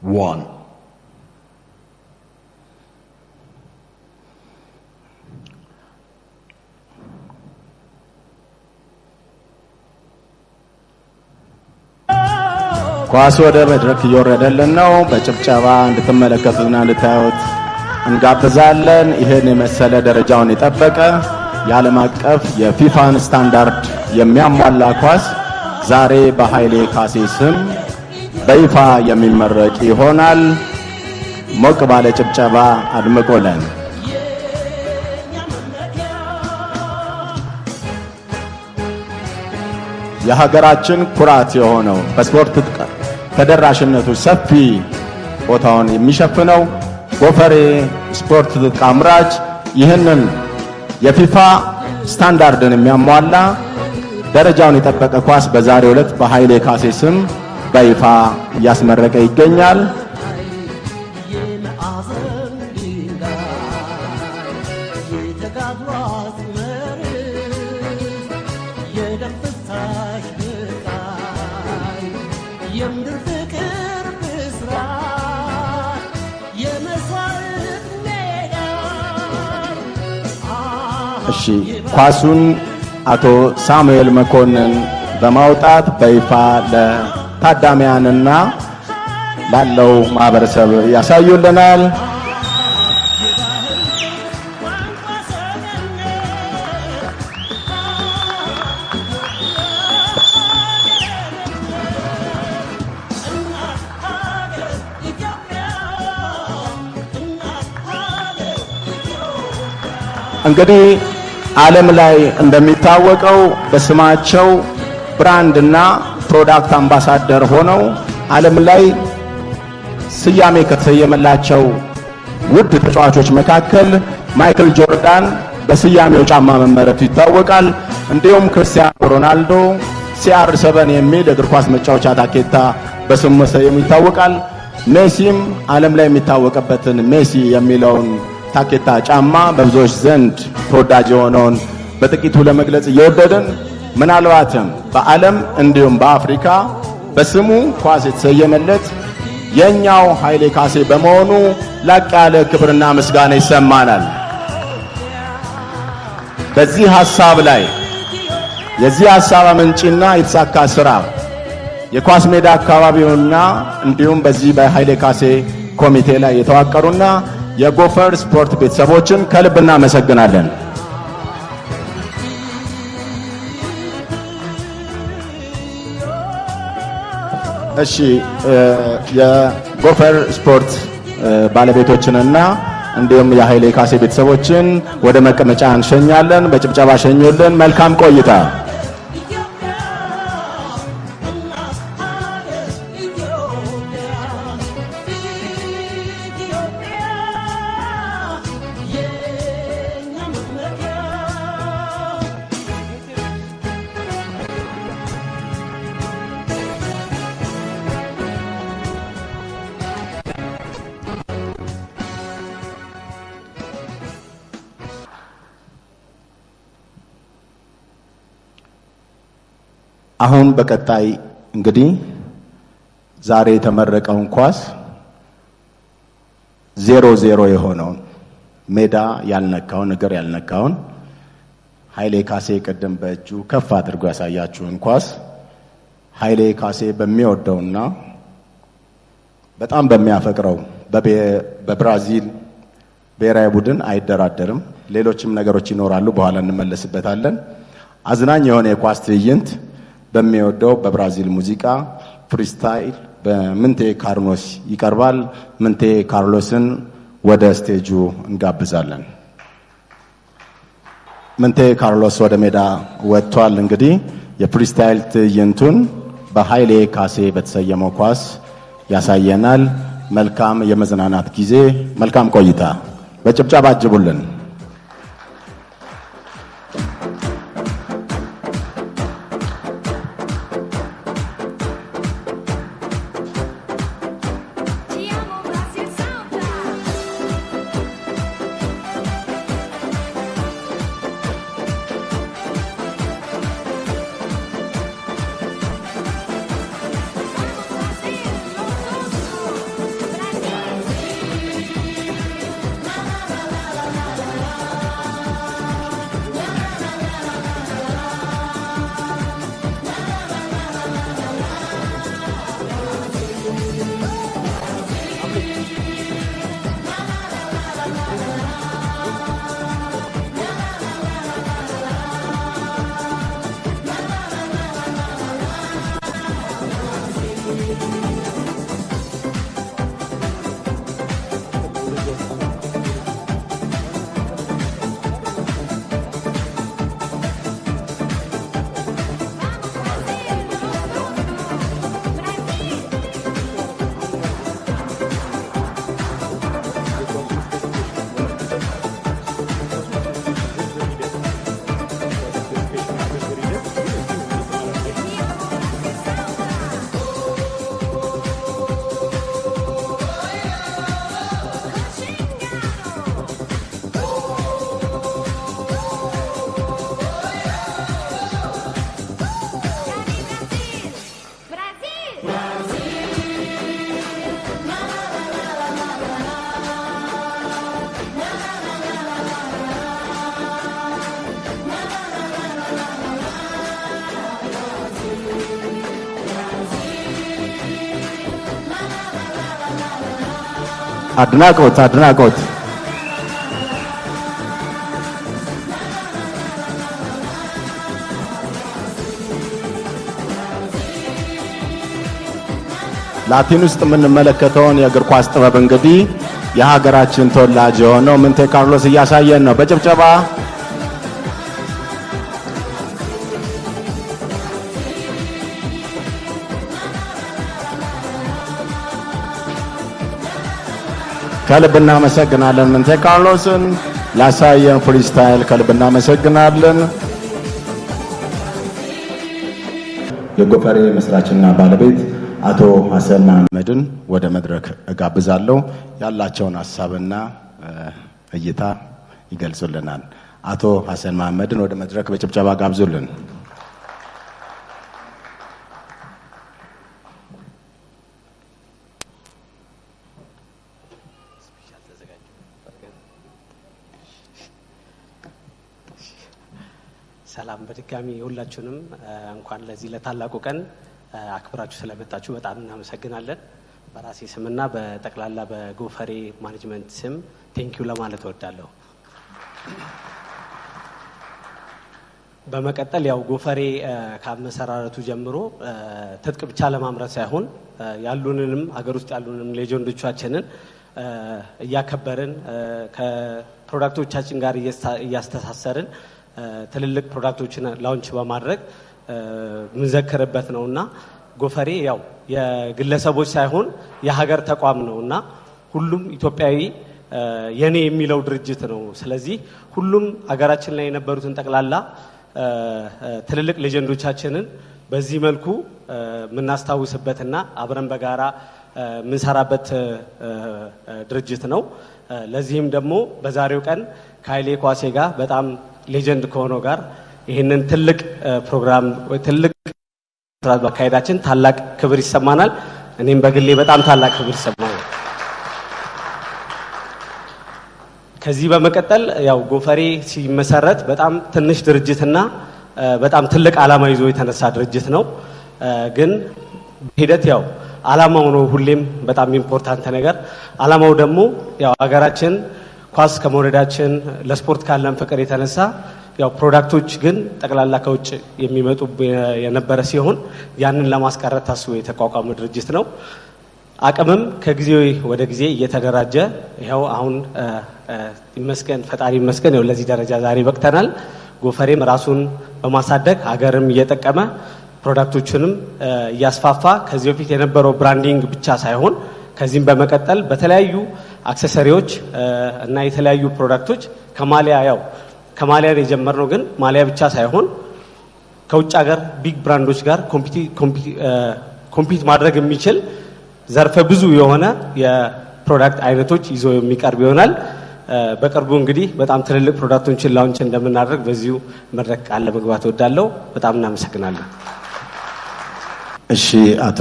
1. ኳስ ወደ መድረክ እየወረደልን ነው። በጭብጨባ እንድትመለከቱና እንድታዩት እንጋብዛለን። ይህን የመሰለ ደረጃውን የጠበቀ የዓለም አቀፍ የፊፋን ስታንዳርድ የሚያሟላ ኳስ ዛሬ በኃይሌ ካሴ ስም በይፋ የሚመረቅ ይሆናል። ሞቅ ባለ ጭብጨባ አድምቆለን። የሀገራችን ኩራት የሆነው በስፖርት ተደራሽነቱ ሰፊ ቦታውን የሚሸፍነው ጎፈሬ ስፖርት ትጥቅ አምራች ይህንን የፊፋ ስታንዳርድን የሚያሟላ ደረጃውን የጠበቀ ኳስ በዛሬው ዕለት በኃይሌ ካሴ ስም በይፋ እያስመረቀ ይገኛል። እሺ ኳሱን አቶ ሳሙኤል መኮንን በማውጣት በይፋ ለታዳሚያንና ላለው ማህበረሰብ ያሳዩልናል። እንግዲህ ዓለም ላይ እንደሚታወቀው በስማቸው ብራንድና ፕሮዳክት አምባሳደር ሆነው ዓለም ላይ ስያሜ ከተሰየመላቸው ውድ ተጫዋቾች መካከል ማይክል ጆርዳን በስያሜው ጫማ መመረቱ ይታወቃል። እንዲሁም ክርስቲያኖ ሮናልዶ CR7 የሚል እግር ኳስ መጫወቻ ታኬታ በስሙ መሰየሙ ይታወቃል። ሜሲም ዓለም ላይ የሚታወቅበትን ሜሲ የሚለውን ታኬታ ጫማ በብዙዎች ዘንድ ተወዳጅ የሆነውን በጥቂቱ ለመግለጽ እየወደድን ምናልባትም በዓለም እንዲሁም በአፍሪካ በስሙ ኳስ የተሰየመለት የኛው ኃይሌ ካሴ በመሆኑ ላቅ ያለ ክብርና ምስጋና ይሰማናል። በዚህ ሐሳብ ላይ የዚህ ሐሳብ አመንጪና የተሳካ ስራ የኳስ ሜዳ አካባቢውና እንዲሁም በዚህ በኃይሌ ካሴ ኮሚቴ ላይ የተዋቀሩና የጎፈር ስፖርት ቤተሰቦችን ከልብ እናመሰግናለን። እሺ የጎፈር ስፖርት ባለቤቶችንና እንዲሁም የኃይሌ ካሴ ቤተሰቦችን ወደ መቀመጫ እንሸኛለን። በጭብጨባ ሸኙልን። መልካም ቆይታ። አሁን በቀጣይ እንግዲህ ዛሬ የተመረቀውን ኳስ 0-0 የሆነውን ሜዳ ያልነካውን እግር ያልነካውን ኃይሌ ካሴ ቀደም በእጁ ከፍ አድርጎ ያሳያችሁን ኳስ ኃይሌ ካሴ በሚወደውና በጣም በሚያፈቅረው በብራዚል ብሔራዊ ቡድን አይደራደርም። ሌሎችም ነገሮች ይኖራሉ፣ በኋላ እንመለስበታለን። አዝናኝ የሆነ የኳስ ትዕይንት በሚወደው በብራዚል ሙዚቃ ፍሪስታይል በምንቴ ካርሎስ ይቀርባል። ምንቴ ካርሎስን ወደ ስቴጁ እንጋብዛለን። ምንቴ ካርሎስ ወደ ሜዳ ወጥቷል። እንግዲህ የፍሪስታይል ትዕይንቱን በኃይሌ ካሴ በተሰየመው ኳስ ያሳየናል። መልካም የመዝናናት ጊዜ፣ መልካም ቆይታ። በጭብጨባ አጅቡልን። አድናቆት አድናቆት። ላቲን ውስጥ የምንመለከተውን የእግር ኳስ ጥበብ እንግዲህ የሀገራችን ተወላጅ የሆነው ምንቴ ካርሎስ እያሳየን ነው። በጭብጨባ ከልብ እናመሰግናለን። ምንቴ ካርሎስን ላሳየን ፍሪስታይል ከልብ እናመሰግናለን። የጎፈሬ መስራችና ባለቤት አቶ ሐሰን መሐመድን ወደ መድረክ እጋብዛለሁ። ያላቸውን ሐሳብና እይታ ይገልጹልናል። አቶ ሐሰን መሐመድን ወደ መድረክ በጭብጨባ ጋብዙልን። ሰላም በድጋሚ ሁላችሁንም እንኳን ለዚህ ለታላቁ ቀን አክብራችሁ ስለመጣችሁ በጣም እናመሰግናለን። በራሴ ስምና በጠቅላላ በጎፈሬ ማኔጅመንት ስም ቴንኪው ለማለት እወዳለሁ። በመቀጠል ያው ጎፈሬ ከመሰራረቱ ጀምሮ ትጥቅ ብቻ ለማምረት ሳይሆን ያሉንንም ሀገር ውስጥ ያሉንም ሌጀንዶቻችንን እያከበርን ከፕሮዳክቶቻችን ጋር እያስተሳሰርን ትልልቅ ፕሮዳክቶችን ላውንች በማድረግ ምንዘክርበት ነውና ጎፈሬ ያው የግለሰቦች ሳይሆን የሀገር ተቋም ነውና ሁሉም ኢትዮጵያዊ የኔ የሚለው ድርጅት ነው። ስለዚህ ሁሉም ሀገራችን ላይ የነበሩትን ጠቅላላ ትልልቅ ሌጀንዶቻችንን በዚህ መልኩ ምናስታውስበትና አብረን በጋራ ምንሰራበት ድርጅት ነው። ለዚህም ደግሞ በዛሬው ቀን ከኃይሌ ኳሴ ጋር በጣም ሌጀንድ ከሆነው ጋር ይህንን ትልቅ ፕሮግራም ወይ ትልቅ ማካሄዳችን ታላቅ ክብር ይሰማናል። እኔም በግሌ በጣም ታላቅ ክብር ይሰማናል። ከዚህ በመቀጠል ያው ጎፈሬ ሲመሰረት በጣም ትንሽ ድርጅትና በጣም ትልቅ ዓላማ ይዞ የተነሳ ድርጅት ነው። ግን ሂደት ያው ዓላማው ነው ሁሌም በጣም ኢምፖርታንት ነገር። ዓላማው ደግሞ ያው ሀገራችን ኳስ ከመውደዳችን ለስፖርት ካለን ፍቅር የተነሳ ያው ፕሮዳክቶች ግን ጠቅላላ ከውጭ የሚመጡ የነበረ ሲሆን ያንን ለማስቀረት ታስቦ የተቋቋመ ድርጅት ነው። አቅምም ከጊዜ ወደ ጊዜ እየተደራጀ ይኸው አሁን ይመስገን ፈጣሪ ይመስገን ይኸው ለዚህ ደረጃ ዛሬ በቅተናል። ጎፈሬም ራሱን በማሳደግ ሀገርም እየጠቀመ ፕሮዳክቶችንም እያስፋፋ ከዚህ በፊት የነበረው ብራንዲንግ ብቻ ሳይሆን ከዚህም በመቀጠል በተለያዩ አክሰሰሪዎች እና የተለያዩ ፕሮዳክቶች ከማሊያ የጀመርነው ግን ማሊያ ብቻ ሳይሆን ከውጭ ሀገር ቢግ ብራንዶች ጋር ኮምፒት ማድረግ የሚችል ዘርፈ ብዙ የሆነ የፕሮዳክት አይነቶች ይዞ የሚቀርብ ይሆናል። በቅርቡ እንግዲህ በጣም ትልልቅ ፕሮዳክቶችን ላውንች እንደምናደርግ በዚሁ መድረክ ቃል ለመግባት እወዳለሁ። በጣም እናመሰግናለን። እሺ፣ አቶ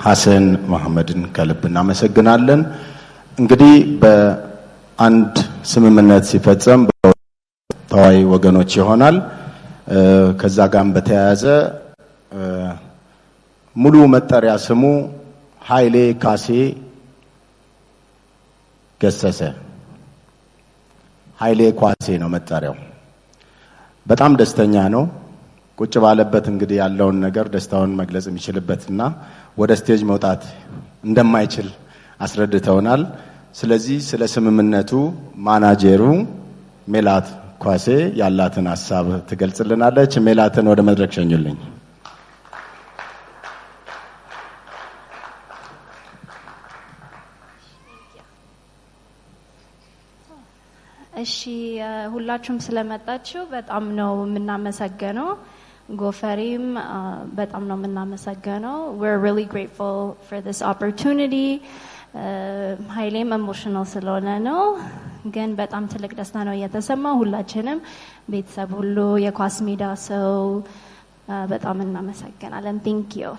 ሐሰን መሐመድን ከልብ እናመሰግናለን። እንግዲህ በአንድ ስምምነት ሲፈጸም ተዋይ ወገኖች ይሆናል። ከዛ ጋርም በተያያዘ ሙሉ መጠሪያ ስሙ ኃይሌ ካሴ ገሰሰ ኃይሌ ኳሴ ነው መጠሪያው። በጣም ደስተኛ ነው። ቁጭ ባለበት እንግዲህ ያለውን ነገር ደስታውን መግለጽ የሚችልበትና ወደ ስቴጅ መውጣት እንደማይችል አስረድተውናል። ስለዚህ ስለ ስምምነቱ ማናጀሩ ሜላት ኳሴ ያላትን ሐሳብ ትገልጽልናለች። ሜላትን ወደ መድረክ ሸኙልኝ። እሺ ሁላችሁም ስለመጣችሁ በጣም ነው የምናመሰግነው። ጎፈሬም በጣም ነው የምናመሰግነው። We're really grateful for this opportunity. ኃይሌም ኢሞሽናል ስለሆነ ነው፣ ግን በጣም ትልቅ ደስታ ነው የተሰማው። ሁላችንም ቤተሰብ ሁሉ የኳስ ሜዳ ሰው በጣም እናመሰግናለን። Thank you.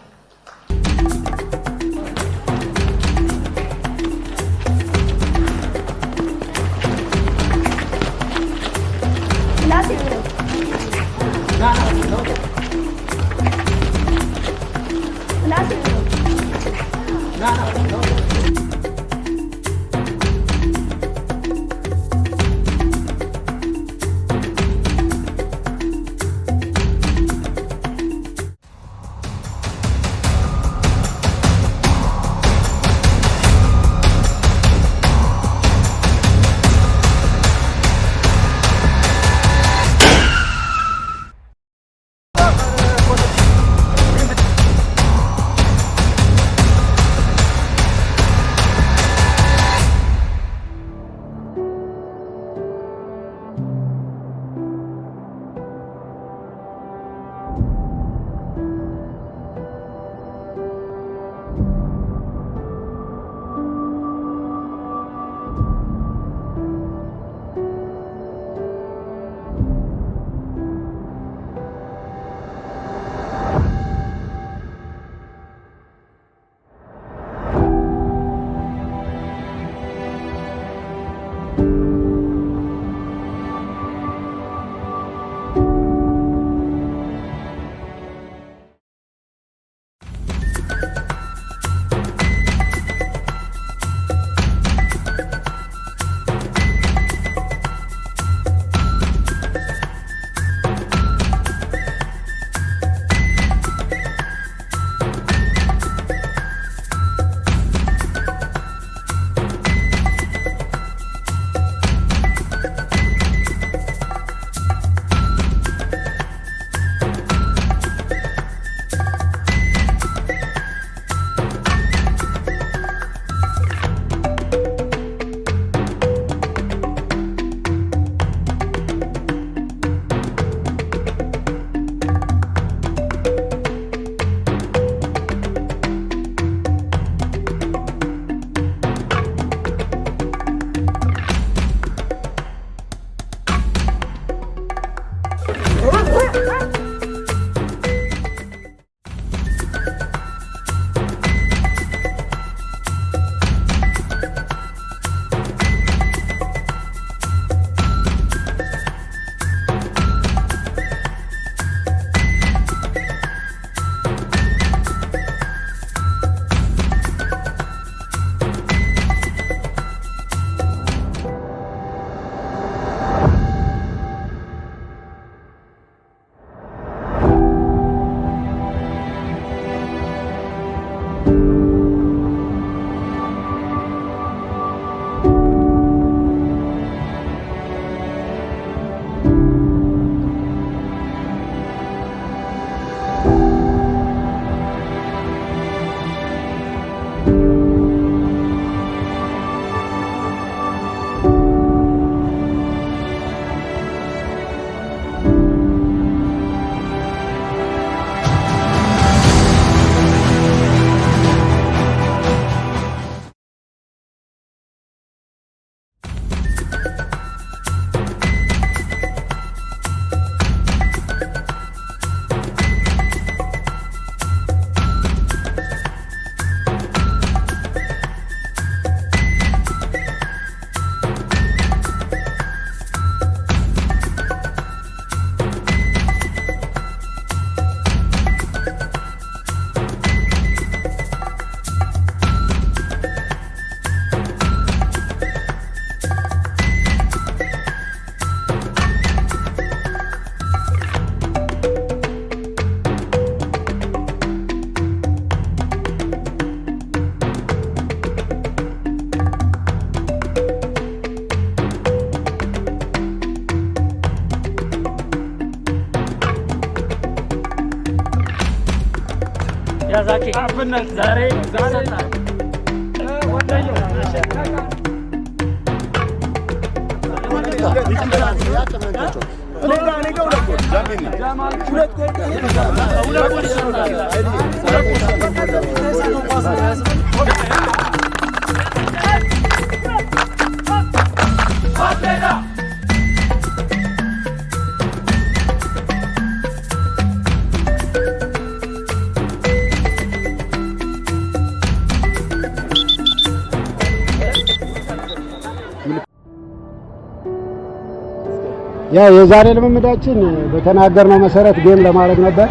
ያው የዛሬ ልምምዳችን በተናገርነው መሰረት ጌም ለማድረግ ነበር።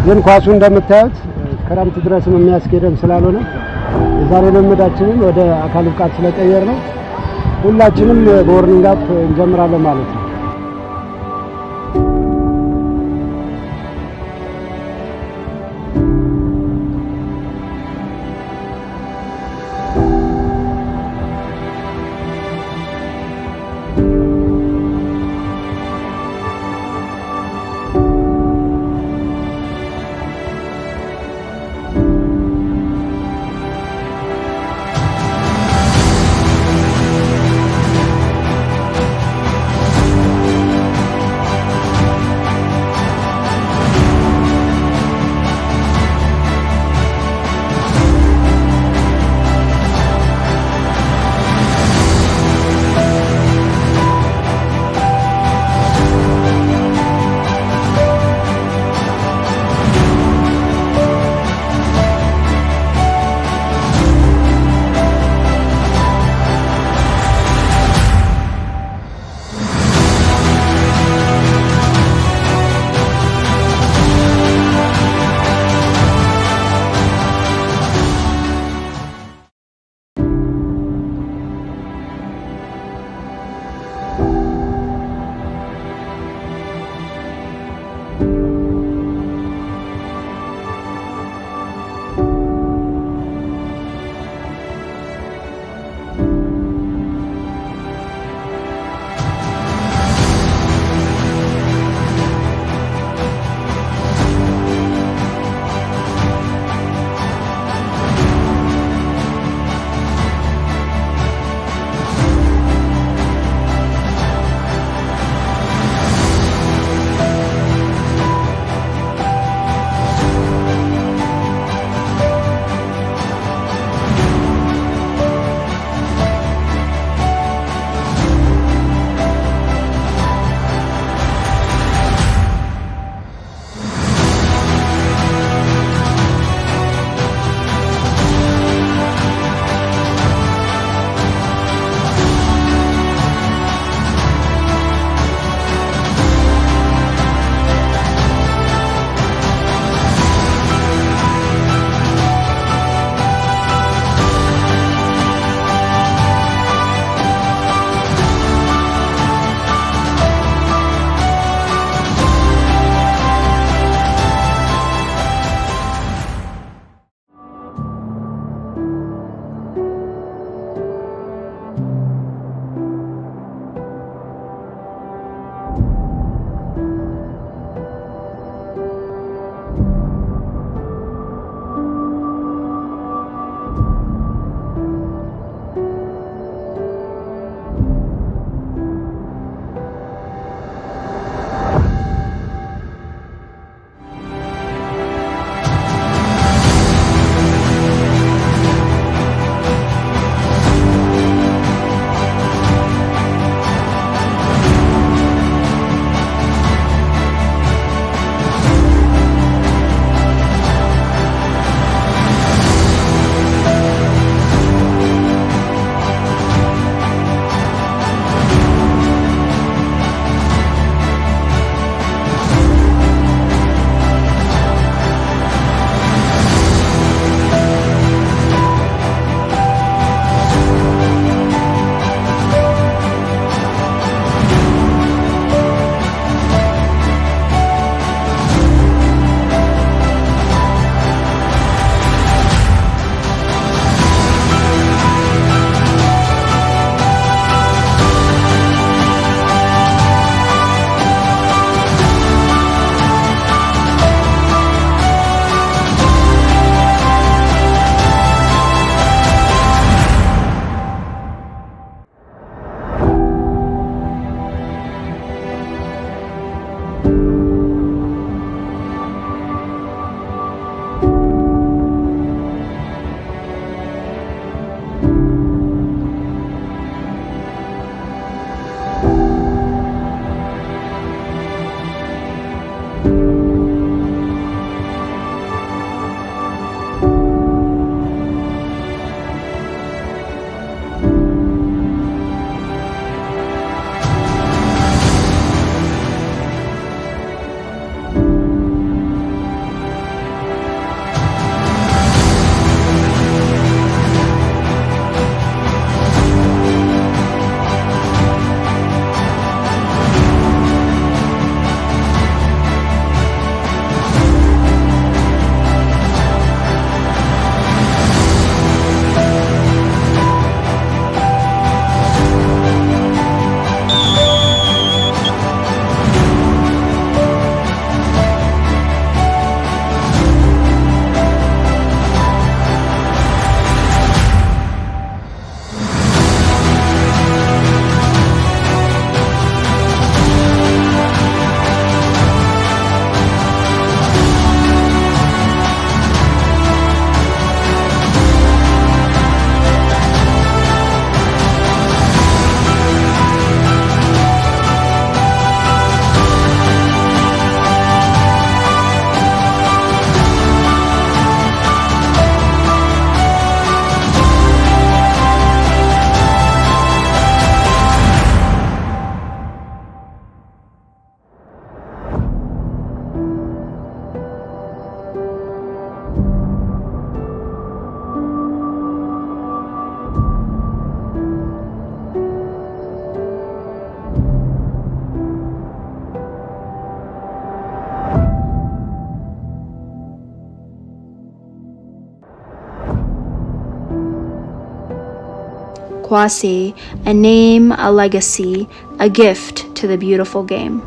ግን ኳሱ እንደምታዩት ክረምት ድረስም የሚያስኬደን ስላልሆነ የዛሬ ልምምዳችንን ወደ አካል ብቃት ስለቀየር ነው ሁላችንም በወርኒንግ አፕ እንጀምራለን ማለት ነው። Kwasi, a name, a legacy, a gift to the beautiful game.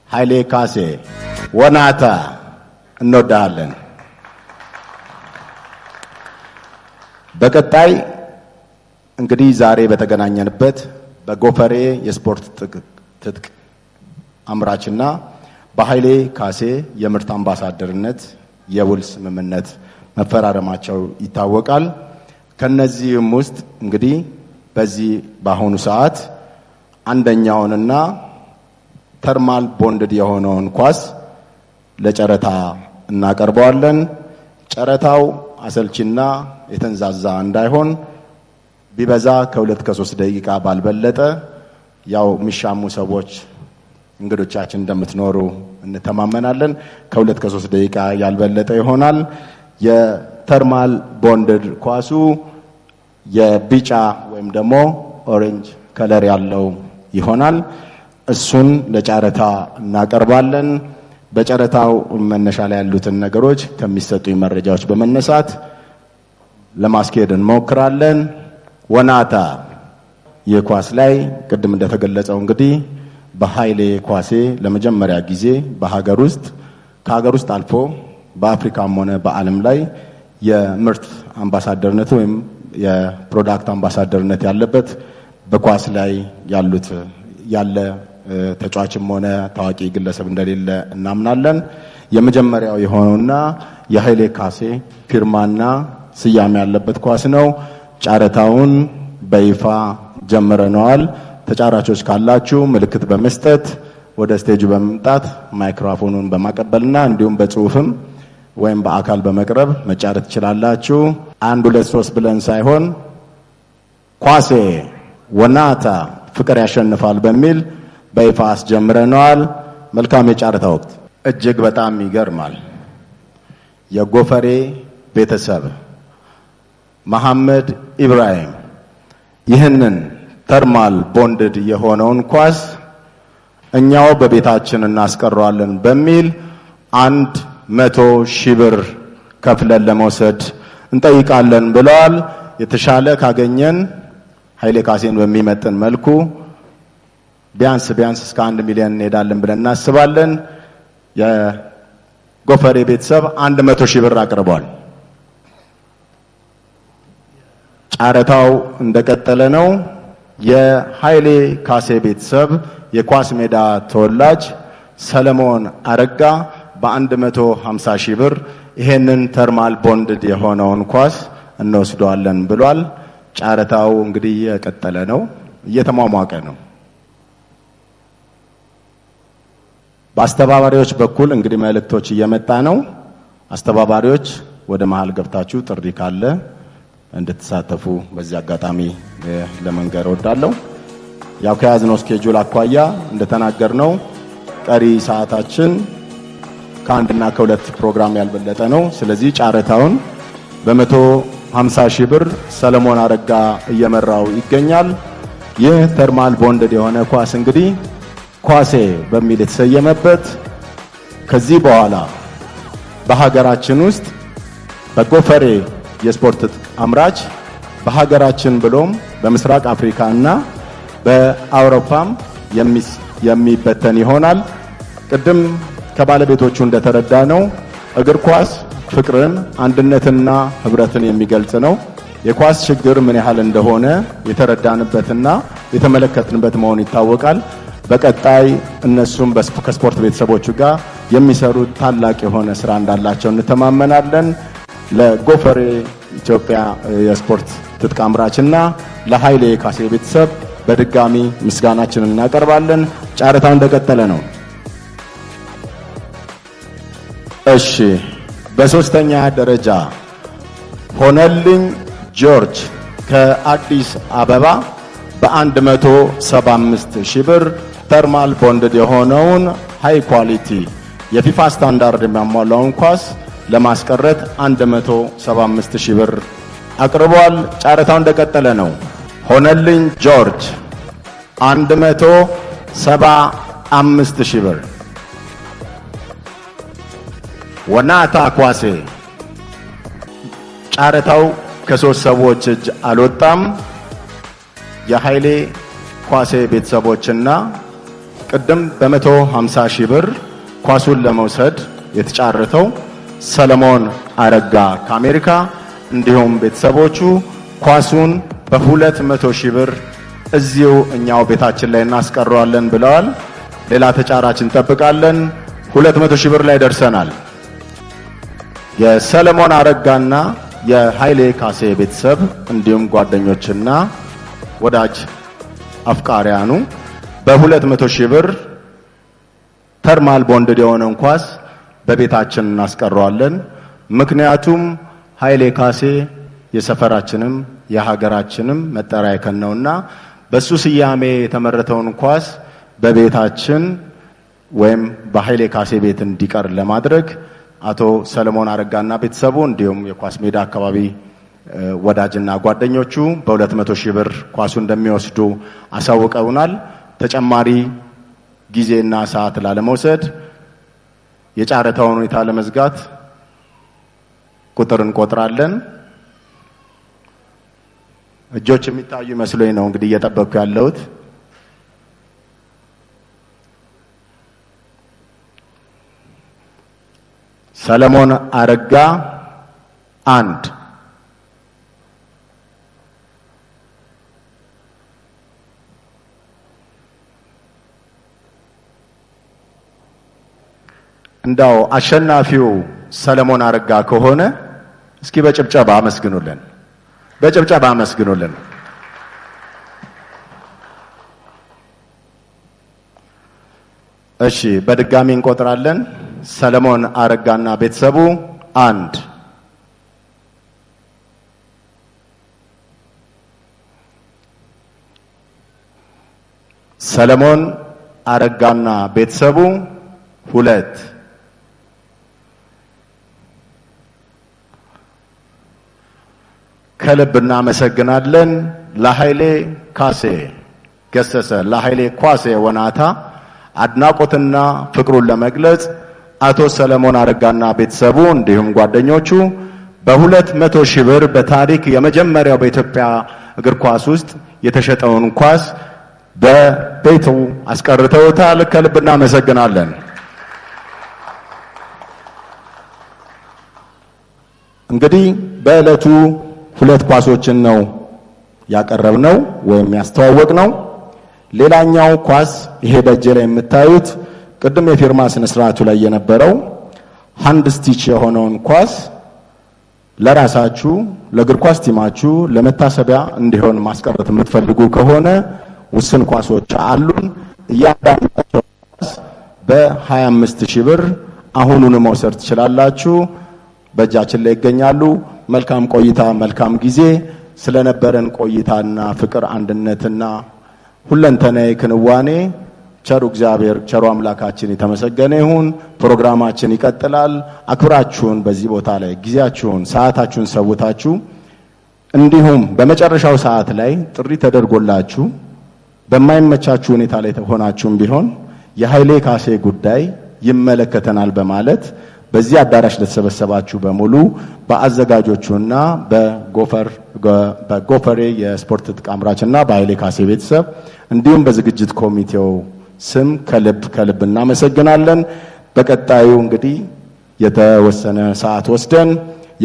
ኃይሌ ካሴ ወናታ እንወዳለን። በቀጣይ እንግዲህ ዛሬ በተገናኘንበት በጎፈሬ የስፖርት ትጥቅ አምራችና በኃይሌ ካሴ የምርት አምባሳደርነት የውል ስምምነት መፈራረማቸው ይታወቃል። ከነዚህም ውስጥ እንግዲህ በዚህ በአሁኑ ሰዓት አንደኛውንና ተርማል ቦንድድ የሆነውን ኳስ ለጨረታ እናቀርበዋለን። ጨረታው አሰልቺና የተንዛዛ እንዳይሆን ቢበዛ ከ2-3 ደቂቃ ባልበለጠ ያው የሚሻሙ ሰዎች እንግዶቻችን እንደምትኖሩ እንተማመናለን። ከ2-3 ደቂቃ ያልበለጠ ይሆናል። የተርማል ቦንድድ ኳሱ የቢጫ ወይም ደግሞ ኦሬንጅ ከለር ያለው ይሆናል። እሱን ለጨረታ እናቀርባለን። በጨረታው መነሻ ላይ ያሉትን ነገሮች ከሚሰጡኝ መረጃዎች በመነሳት ለማስኬድ እንሞክራለን። ወናታ የኳስ ላይ ቅድም እንደተገለጸው እንግዲህ በኃይሌ ኳሴ ለመጀመሪያ ጊዜ በሀገር ውስጥ ከሀገር ውስጥ አልፎ በአፍሪካም ሆነ በዓለም ላይ የምርት አምባሳደርነት ወይም የፕሮዳክት አምባሳደርነት ያለበት በኳስ ላይ ያለ ተጫዋችም ሆነ ታዋቂ ግለሰብ እንደሌለ እናምናለን። የመጀመሪያው የሆነውና የኃይሌ ካሴ ፊርማና ስያሜ ያለበት ኳስ ነው። ጨረታውን በይፋ ጀምረነዋል። ተጫራቾች ካላችሁ ምልክት በመስጠት ወደ ስቴጁ በመምጣት ማይክሮፎኑን በማቀበልና እንዲሁም በጽሁፍም ወይም በአካል በመቅረብ መጫረት ትችላላችሁ። 1 2 3 ብለን ሳይሆን ኳሴ ወናታ ፍቅር ያሸንፋል በሚል በይፋ አስጀምረነዋል። መልካም የጨረታ ወቅት። እጅግ በጣም ይገርማል። የጎፈሬ ቤተሰብ መሐመድ ኢብራሂም ይህንን ተርማል ቦንድድ የሆነውን ኳስ እኛው በቤታችን እናስቀረዋለን በሚል 100,000 ብር ከፍለን ለመውሰድ እንጠይቃለን ብለዋል። የተሻለ ካገኘን ኃይሌ ካሴን በሚመጥን መልኩ ቢያንስ እስከ 1 ሚሊዮን እንሄዳለን ብለን እናስባለን። የጎፈሬ ቤተሰብ 100,000 ብር አቅርቧል። ጨረታው እንደቀጠለ ነው። የኃይሌ ካሴ ቤተሰብ የኳስ ሜዳ ተወላጅ ሰለሞን አረጋ በ150,000 ብር ይሄንን ተርማል ቦንድድ የሆነውን ኳስ እንወስደዋለን ብሏል። ጨረታው እንግዲህ የቀጠለ ነው፣ እየተሟሟቀ ነው። በአስተባባሪዎች በኩል እንግዲህ መልእክቶች እየመጣ ነው። አስተባባሪዎች ወደ መሃል ገብታችሁ ጥሪ ካለ እንድትሳተፉ በዚህ አጋጣሚ ለመንገር እወዳለሁ። ያው ከያዝነው ስኬጁል አኳያ እንደተናገርነው ቀሪ ሰዓታችን ከአንድና ከሁለት ፕሮግራም ያልበለጠ ነው። ስለዚህ ጨረታውን በ150,000 ብር ሰለሞን አረጋ እየመራው ይገኛል። ይህ ተርማል ቦንድድ የሆነ ኳስ እንግዲህ ኳሴ በሚል የተሰየመበት ከዚህ በኋላ በሀገራችን ውስጥ በጎፈሬ የስፖርት አምራች በሀገራችን ብሎም በምስራቅ አፍሪካና በአውሮፓም የሚበተን ይሆናል። ቅድም ከባለቤቶቹ እንደተረዳ ነው እግር ኳስ ፍቅርን፣ አንድነትና ህብረትን የሚገልጽ ነው። የኳስ ችግር ምን ያህል እንደሆነ የተረዳንበትና የተመለከትንበት መሆኑ ይታወቃል። በቀጣይ እነሱም ከስፖርት ቤተሰቦቹ ጋር የሚሰሩት ታላቅ የሆነ ስራ እንዳላቸው እንተማመናለን። ለጎፈሬ ኢትዮጵያ የስፖርት ትጥቅ አምራችና ለኃይሌ ካሴ ቤተሰብ በድጋሚ ምስጋናችንን እናቀርባለን። ጨረታው እንደቀጠለ ነው። እሺ፣ በሶስተኛ ደረጃ ሆነልኝ ጆርጅ ከአዲስ አበባ በ175,000 ብር ተርማል ቦንድድ የሆነውን ሃይ ኳሊቲ የፊፋ ስታንዳርድ የሚያሟላውን ኳስ ለማስቀረት 175,000 ብር አቅርቧል። ጨረታው እንደቀጠለ ነው። ሆነልኝ ጆርጅ 175,000 ብር። ወናታ ኳሴ ጨረታው ከሶስት ሰዎች እጅ አልወጣም። የኃይሌ ኳሴ ቤተሰቦችና ቅድም በ150,000 ብር ኳሱን ለመውሰድ የተጫረተው ሰለሞን አረጋ ከአሜሪካ እንዲሁም ቤተሰቦቹ ኳሱን በ200,000 ብር እዚሁ እኛው ቤታችን ላይ እናስቀረዋለን ብለዋል። ሌላ ተጫራች እንጠብቃለን። 200,000 ብር ላይ ደርሰናል። የሰለሞን አረጋና የኃይሌ ካሴ ቤተሰብ እንዲሁም ጓደኞችና ወዳጅ አፍቃሪያኑ በ200,000 ብር ተርማል ቦንድድ የሆነን ኳስ በቤታችን እናስቀረዋለን። ምክንያቱም ኃይሌ ካሴ የሰፈራችንም የሀገራችንም መጠሪያ ነውና በሱ ስያሜ የተመረተውን ኳስ በቤታችን ወይም በኃይሌ ካሴ ቤት እንዲቀር ለማድረግ አቶ ሰለሞን አረጋና ቤተሰቡ እንዲሁም የኳስ ሜዳ አካባቢ ወዳጅና ጓደኞቹ በ200,000 ብር ኳሱ እንደሚወስዱ አሳውቀውናል። ተጨማሪ ጊዜና ሰዓት ላለመውሰድ የጨረታውን ሁኔታ ለመዝጋት ቁጥር እንቆጥራለን። እጆች የሚታዩ መስሎኝ ነው እንግዲህ እየጠበቅኩ ያለሁት። ሰለሞን አረጋ 1፣ እንዳው አሸናፊው ሰለሞን አረጋ ከሆነ እስኪ በጭብጨባ አመስግኑልን፣ በጭብጨባ አመስግኑልን። እሺ በድጋሚ እንቆጥራለን። ሰለሞን አረጋና ቤተሰቡ 1፣ ሰለሞን አረጋና ቤተሰቡ 2፣ ከልብ እናመሰግናለን። ለኃይሌ ካሴ ገሰሰ፣ ለኃይሌ ኳሴ ወናታ አድናቆትና ፍቅሩን ለመግለጽ አቶ ሰለሞን አረጋና ቤተሰቡ እንዲሁም ጓደኞቹ በ200,000 ብር በታሪክ የመጀመሪያው በኢትዮጵያ እግር ኳስ ውስጥ የተሸጠውን ኳስ በቤቱ አስቀርተውታል። ከልብ እናመሰግናለን። እንግዲህ በእለቱ 2 ኳሶችን ነው ያቀረብነው ወይም ያስተዋወቅነው። ሌላኛው ኳስ ይሄ በእጄ ላይ የምታዩት ቅድም የፊርማ ስነ ስርዓቱ ላይ የነበረው ሃንድ ስቲች የሆነውን ኳስ ለራሳችሁ ለእግር ኳስ ቲማችሁ ለመታሰቢያ እንዲሆን ማስቀረት የምትፈልጉ ከሆነ ውስን ኳሶች አሉን። እያንዳንዳቸው ኳስ በ25,000 ብር አሁኑን መውሰድ ትችላላችሁ። በእጃችን ላይ ይገኛሉ። መልካም ቆይታ፣ መልካም ጊዜ። ስለነበረን ቆይታና ፍቅር፣ አንድነትና ሁለንተናዊ ክንዋኔ ቸሩ እግዚአብሔር ቸሩ አምላካችን የተመሰገነ ይሁን። ፕሮግራማችን ይቀጥላል። አክብራችሁን በዚህ ቦታ ላይ ጊዜያችሁን ሰዓታችሁን ሰውታችሁ እንዲሁም በመጨረሻው ሰዓት ላይ ጥሪ ተደርጎላችሁ በማይመቻችሁ ሁኔታ ላይ ሆናችሁም ቢሆን የኃይሌ ካሴ ጉዳይ ይመለከተናል በማለት በዚህ አዳራሽ ለተሰበሰባችሁ በሙሉ በአዘጋጆቹና በጎፈሬ የስፖርት ትጥቅ አምራችና በኃይሌ ካሴ ቤተሰብ እንዲሁም በዝግጅት ኮሚቴው ስም ከልብ እናመሰግናለን። በቀጣዩ እንግዲህ የተወሰነ ሰዓት ወስደን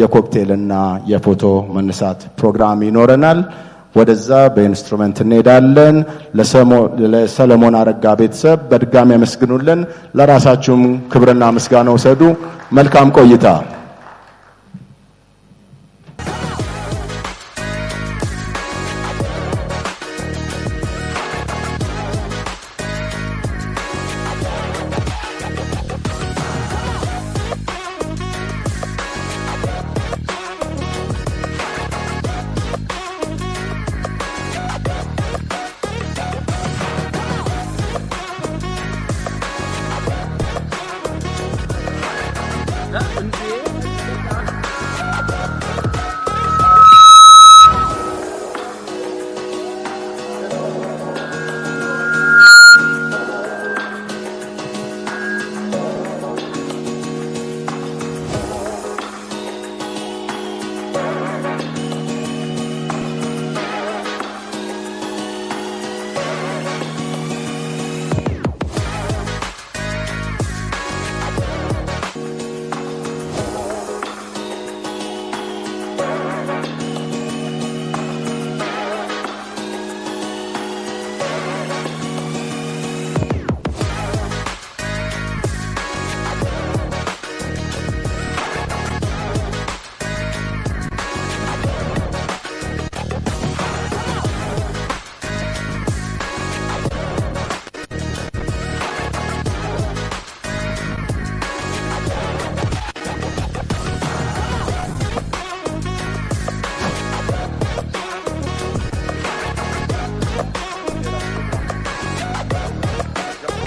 የኮክቴልና የፎቶ መነሳት ፕሮግራም ይኖረናል። ወደዛ በኢንስትሩመንት እንሄዳለን። ለሰለሞን አረጋ ቤተሰብ በድጋሚ ያመስግኑልን። ለራሳችሁም ክብርና ምስጋና ወሰዱ። መልካም ቆይታ።